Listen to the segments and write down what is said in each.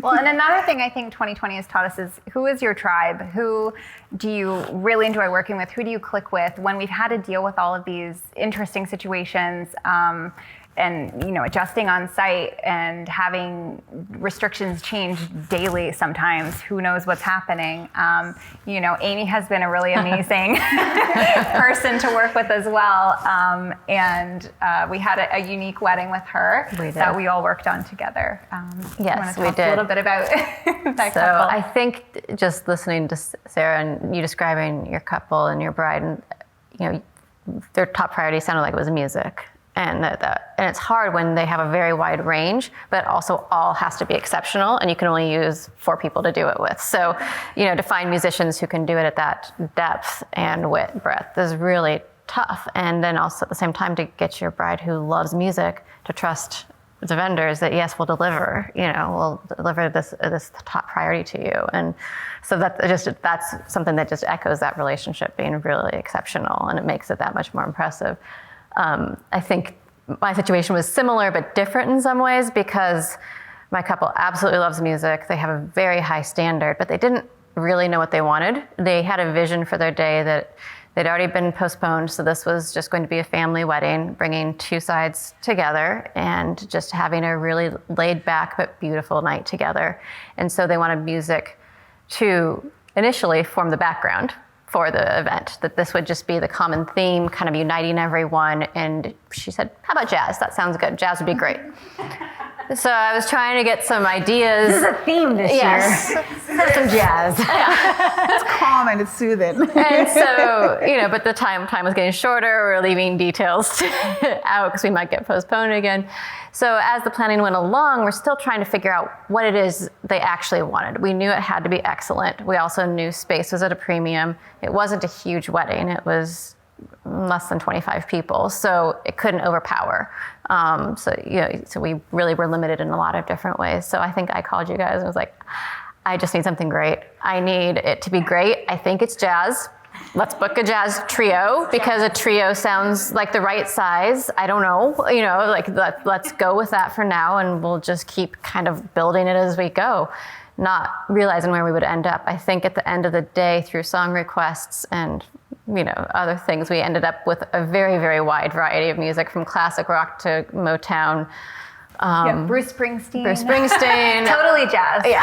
Well, and another thing I think 2020 has taught us is, who is your tribe? Who do you really enjoy working with? Who do you click with? When we've had to deal with all of these interesting situations, and adjusting on site and having restrictions change daily sometimes, who knows what's happening. Aimee has been a really amazing person to work with as well, and we had a unique wedding with her that we all worked on together. Yes, we did. A little bit about that so couple. I think just listening to Sarah and you describing your couple and your bride, and their top priority sounded like it was music. And it's hard when they have a very wide range, but also all has to be exceptional, and you can only use 4 people to do it with. So, to find musicians who can do it at that depth and breadth is really tough. And then also at the same time to get your bride who loves music to trust the vendors that, yes, we'll deliver, we'll deliver this top priority to you. And so that's something that just echoes that relationship being really exceptional, and it makes it that much more impressive. I think my situation was similar but different in some ways, because my couple absolutely loves music. They have a very high standard, but they didn't really know what they wanted. They had a vision for their day that they'd already been postponed, so this was just going to be a family wedding, bringing 2 sides together and just having a really laid back but beautiful night together. And so they wanted music to initially form the background for the event, that this would just be the common theme, kind of uniting everyone. And she said, how about jazz? That sounds good. Jazz would be great. So I was trying to get some ideas. This is a theme this year. Some jazz. It's calm and it's soothing. And so, but the time was getting shorter. We were leaving details out because we might get postponed again. So as the planning went along, we're still trying to figure out what it is they actually wanted. We knew it had to be excellent. We also knew space was at a premium. It wasn't a huge wedding. It was less than 25 people, so it couldn't overpower. So we really were limited in a lot of different ways. So I think I called you guys and was like, I just need something great. I need it to be great. I think it's jazz. Let's book a jazz trio, because a trio sounds like the right size. I don't know, let's go with that for now, and we'll just keep kind of building it as we go, not realizing where we would end up. I think at the end of the day, through song requests and other things, we ended up with a very, very wide variety of music, from classic rock to Motown. Bruce Springsteen. Totally jazz. Yeah.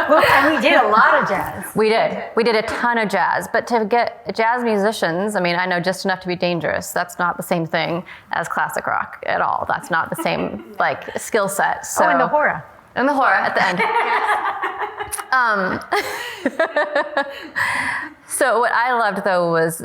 Well, and we did a lot of jazz. We did a ton of jazz, but to get jazz musicians, I know just enough to be dangerous. That's not the same thing as classic rock at all. That's not the same skill set. So, and the hora. And the hora at the end. So what I loved, though, was,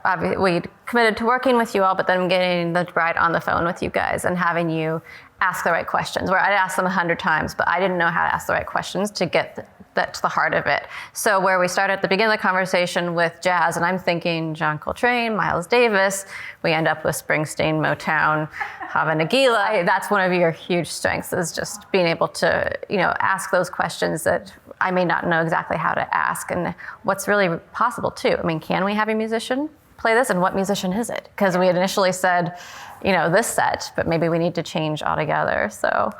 obviously we'd committed to working with you all, but then getting the bride on the phone with you guys and having you ask the right questions, where I'd ask them 100 times, but I didn't know how to ask the right questions to get that to the heart of it. So where we started at the beginning of the conversation with jazz, and I'm thinking John Coltrane, Miles Davis, we end up with Springsteen, Motown, Hava Nagila. That's one of your huge strengths, is just being able to, ask those questions that I may not know exactly how to ask, and what's really possible too. Can we have a musician play this, and what musician is it? Because we had initially said, this set, but maybe we need to change altogether. So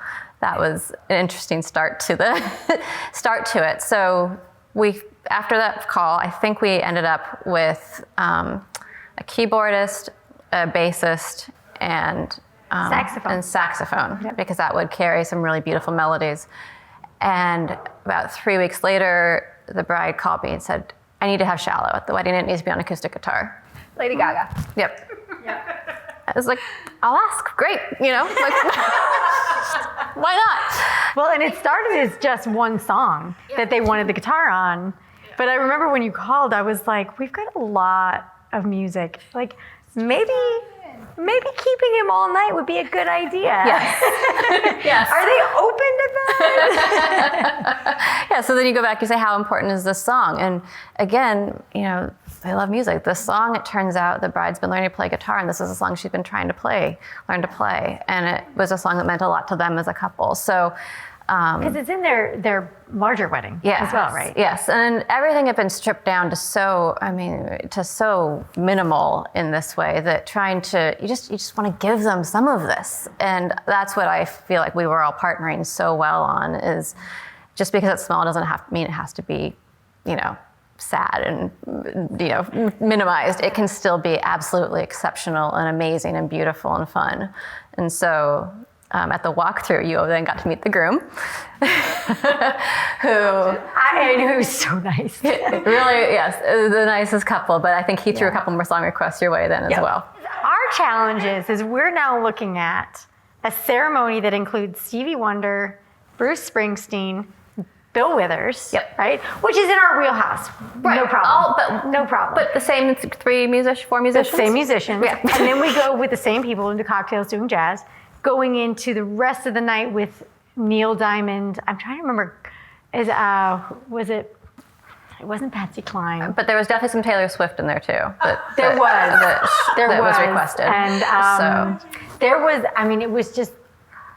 that was an interesting start to it. So after that call, I think we ended up with a keyboardist, a bassist, and saxophone, Yep. because that would carry some really beautiful melodies. And about 3 weeks later, the bride called me and said, I need to have Shallow at the wedding. It needs to be on acoustic guitar. Lady Gaga. Yep. I was like, I'll ask. Great. Why not? Well, and it started as just one song that they wanted the guitar on. But I remember when you called, I was like, we've got a lot of music. Maybe keeping him all night would be a good idea. Yes. Yes. Are they open to that? Yeah, so then you go back, you say, how important is this song? And again, they love music. This song, it turns out the bride's been learning to play guitar, and this is a song she's been trying to learn to play. And it was a song that meant a lot to them as a couple. So Because it's in their larger wedding as well, right? Yes, and everything had been stripped down to so minimal in this way that you just want to give them some of this, and that's what I feel like we were all partnering so well on. Is just because it's small doesn't mean it has to be, sad and minimized. It can still be absolutely exceptional and amazing and beautiful and fun, and so. At the walkthrough, you then got to meet the groom, who's so nice. Really, yes, the nicest couple. But I think he threw a couple more song requests your way then as well. Our challenge is we're now looking at a ceremony that includes Stevie Wonder, Bruce Springsteen, Bill Withers, right? Which is in our wheelhouse. Right. No problem. No problem. But the same four musicians? The same musicians. Yeah. And then we go with the same people into cocktails doing jazz. Going into the rest of the night with Neil Diamond. I'm trying to remember, it wasn't Patsy Cline. But there was definitely some Taylor Swift in there too. There was requested. And there was, it was just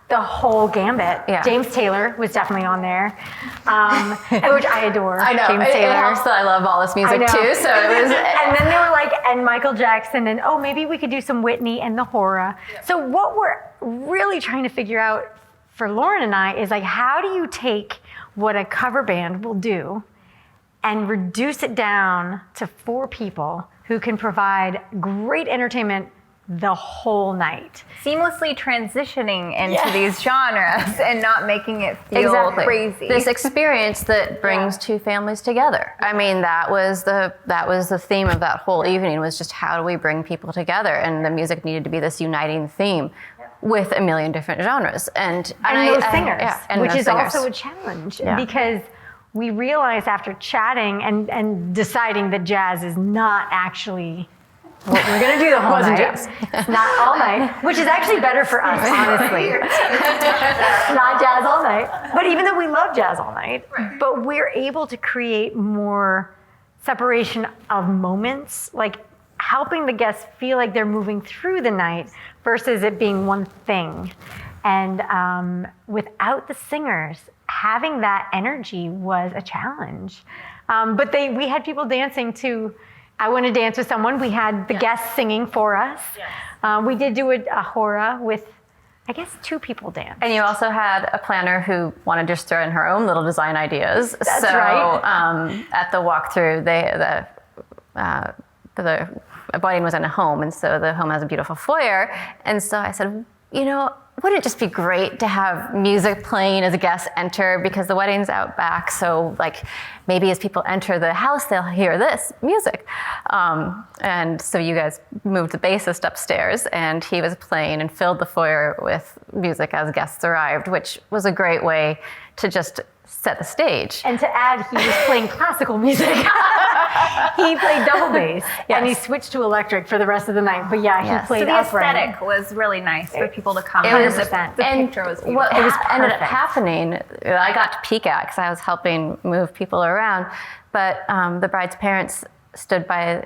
the whole gambit. Yeah. James Taylor was definitely on there, which I adore. I know. James Taylor. It helps that I love all this music too. So it was. And then they were like, and Michael Jackson, and maybe we could do some Whitney and the Hora. Yeah. So what we're really trying to figure out for Lauren and I is like, how do you take what a cover band will do and reduce it down to 4 people who can provide great entertainment the whole night, seamlessly transitioning into these genres and not making it feel crazy. This experience that brings two families together. That was the theme of that whole evening, was just how do we bring people together, and the music needed to be this uniting theme with a million different genres and those singers, which is singers. Also a challenge because we realized after chatting and deciding that jazz is not actually what we're going to do the whole night. Jazz. It's not all night, which is actually better for us, honestly. Not jazz all night. But even though we love jazz all night, but we're able to create more separation of moments, like helping the guests feel like they're moving through the night versus it being one thing. And without the singers, having that energy was a challenge. But we had people dancing to I Want to Dance with Someone. We had the guests singing for us. Yes. We did do a hora with, I guess, 2 people dance. And you also had a planner who wanted to just throw in her own little design ideas. That's right. At the walkthrough, the wedding was in a home, and so the home has a beautiful foyer. And so I said, wouldn't it just be great to have music playing as guests enter, because the wedding's out back, so maybe as people enter the house, they'll hear this music. And so you guys moved the bassist upstairs, and he was playing and filled the foyer with music as guests arrived, which was a great way to just set the stage. And to add, he was playing classical music. He played double bass, and he switched to electric for the rest of the night. But he played so the upright. aesthetic was really nice for people to come. It was, the picture was beautiful. What ended up happening, I got to peek at because I was helping move people around, but the bride's parents stood by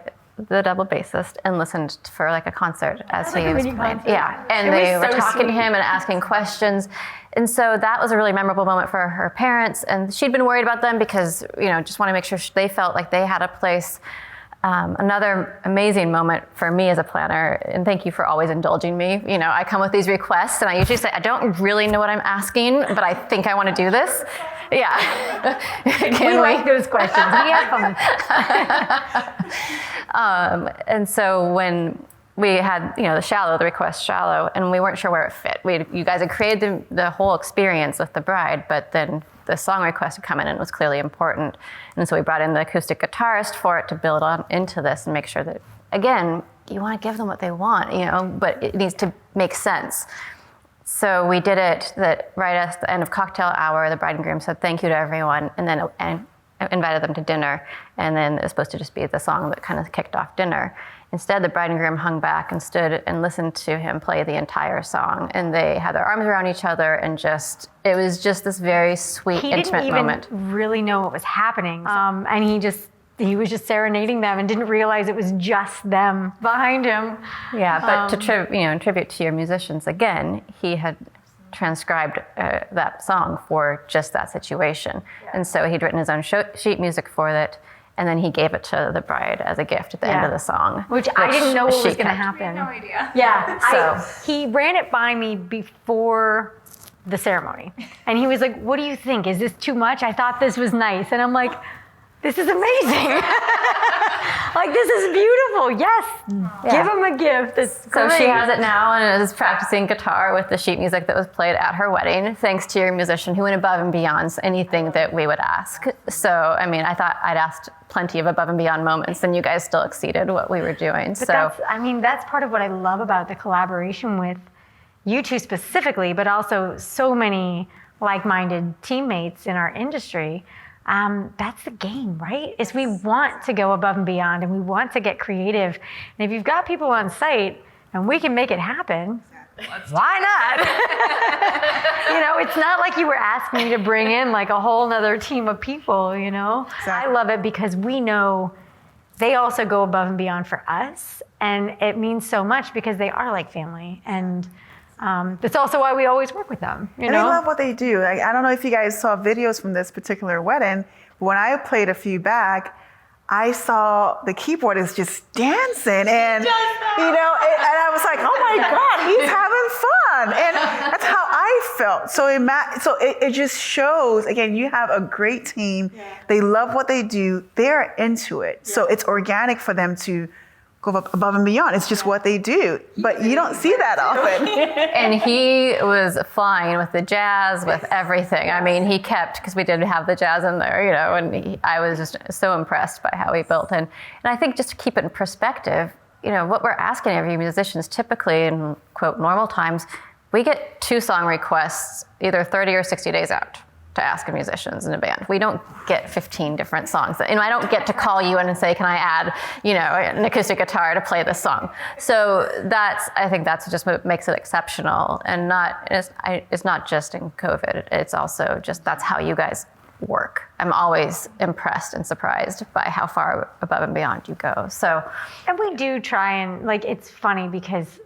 the double bassist and listened for a concert as he was playing. Yeah, and they were talking to him and asking questions. And so that was a really memorable moment for her parents. And she'd been worried about them because, just want to make sure they felt like they had a place. Another amazing moment for me as a planner, and thank you for always indulging me. I come with these requests and I usually say, I don't really know what I'm asking, but I think I want to do this. Yeah. We like those questions. We have fun. And so when we had, the request shallow, and we weren't sure where it fit. You guys had created the whole experience with the bride, but then the song request had come in and it was clearly important. And so we brought in the acoustic guitarist for it to build on into this and make sure that, again, you want to give them what they want, but it needs to make sense. So we did it that right at the end of cocktail hour, the bride and groom said thank you to everyone, and then invited them to dinner. And then it was supposed to just be the song that kind of kicked off dinner. Instead, the bride and groom hung back and stood and listened to him play the entire song. And they had their arms around each other and it was just this very sweet, intimate moment. He didn't even really know what was happening. And he was just serenading them and didn't realize it was just them behind him. Yeah, but in tribute to your musicians, again, he had transcribed that song for just that situation. And so he'd written his own sheet music for it, and then he gave it to the bride as a gift at the end of the song. Which I didn't know what was going to kept. happen. No idea. Yeah. He ran it by me before the ceremony. And he was like, what do you think? Is this too much? I thought this was nice. And I'm like, this is amazing. Like, this is beautiful. Yes. Give him a gift. It's So great. she has it now and is practicing guitar with the sheet music that was played at her wedding, thanks to your musician who went above and beyond anything that we would ask. So, I mean, I thought I'd asked plenty of above and beyond moments, and you guys still exceeded what we were doing. But that's part of what I love about the collaboration with you two specifically, but also so many like-minded teammates in our industry. That's the game, right? Is we want to go above and beyond, and we want to get creative. And if you've got people on site and we can make it happen, why not? It's not like you were asking me to bring in like a whole nother team of people, Exactly. I love it because we know they also go above and beyond for us. And it means so much because they are like family. And that's also why we always work with them. And they love what they do. I don't know if you guys saw videos from this particular wedding, but when I played a few back, I saw the keyboardist just dancing, and and I was like, oh my God, he's having fun, and that's how I felt. So it just shows again, you have a great team. Yeah. They love what they do. They're into it. Yeah. So it's organic for them to go above and beyond. It's just what they do. But you don't see that often. And he was flying with the jazz, with everything. I mean, he kept, because we did have the jazz in there, and I was just so impressed by how he built. And I think just to keep it in perspective, what we're asking of you musicians typically in, quote, normal times, we get 2 song requests either 30 or 60 days out to ask musicians in a band. We don't get 15 different songs. I don't get to call you in and say, can I add, an acoustic guitar to play this song? So I think that's just what makes it exceptional, and it's not just in COVID. It's also just, that's how you guys work. I'm always impressed and surprised by how far above and beyond you go. So, and we do try and, it's funny because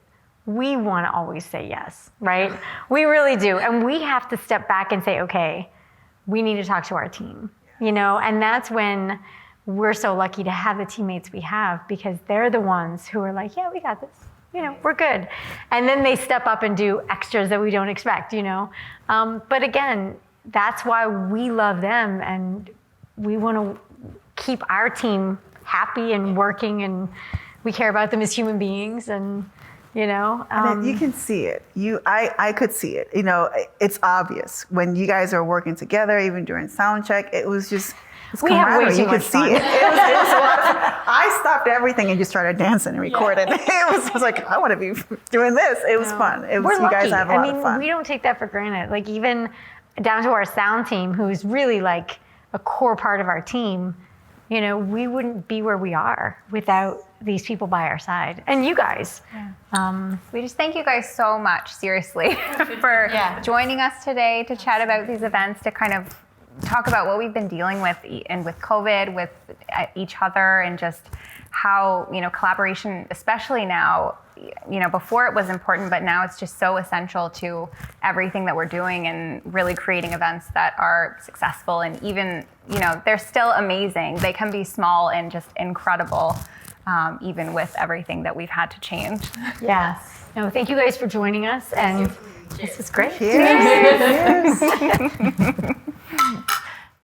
we want to always say yes, right? We really do. And we have to step back and say, okay, we need to talk to our team, and that's when we're so lucky to have the teammates we have, because they're the ones who are like, yeah, we got this, we're good. And then they step up and do extras that we don't expect, But again, that's why we love them, and we want to keep our team happy and working, and we care about them as human beings, and and you can see it. I could see it. It's obvious when you guys are working together, even during sound check. It was just, we have way too you much could see fun. it. It was a lot of fun. I stopped everything and just started dancing and recording. I was like, I want to be doing this. It was fun. It was, you guys have a lot of fun. We don't take that for granted. Like, even down to our sound team, who's really like a core part of our team. We wouldn't be where we are without these people by our side. And you guys. Yeah. We just thank you guys so much, seriously, for joining us today to chat about these events, to kind of talk about what we've been dealing with, and with COVID, with each other, and just how, collaboration, especially now, before it was important, but now it's just so essential to everything that we're doing, and really creating events that are successful. And even, they're still amazing. They can be small and just incredible, even with everything that we've had to change. Yes. No, thank you guys for joining us. And this was great. Cheers. Cheers.